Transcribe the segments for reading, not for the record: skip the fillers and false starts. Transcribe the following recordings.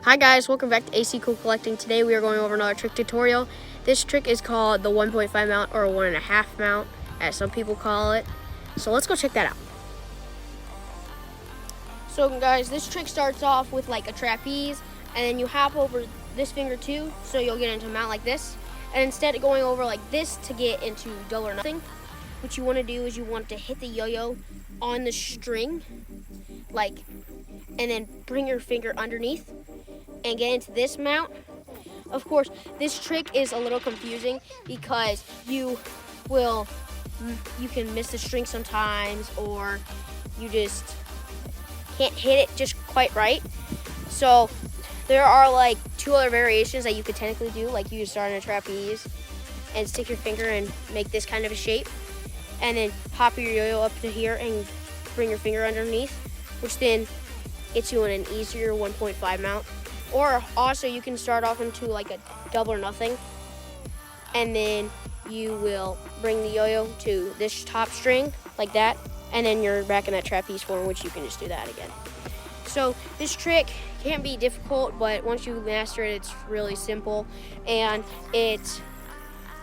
Hi guys, welcome back to AC Cool Collecting. Today we are going over another trick tutorial. This trick is called the 1.5 mount or 1.5 mount, as some people call it. So let's go check that out. So guys, this trick starts off with like a trapeze, and then you hop over this finger too, so you'll get into a mount like this. And instead of going over like this to get into double or nothing, what you want to do is you want to hit the yo-yo on the string, and then bring your finger underneath and get into this mount. Of course, this trick is a little confusing because you can miss the string sometimes, or you just can't hit it just quite right. So there are like two other variations that you could technically do. Like you can start in a trapeze and stick your finger and make this kind of a shape, and then hop your yo-yo up to here and bring your finger underneath, which then gets you in an easier 1.5 mount. Or also you can start off into like a double or nothing, and then you will bring the yo-yo to this top string like that, and then you're back in that trapeze form, which you can just do that again. So this trick can be difficult, but once you master it, it's really simple, and it's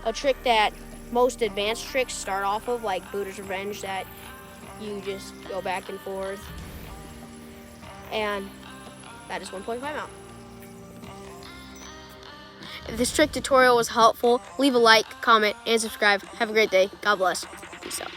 a trick that most advanced tricks start off of, like Buddha's Revenge, that you just go back and forth, and that is 1.5 mount. If this trick tutorial was helpful, leave a like, comment, and subscribe. Have a great day. God bless. Peace out.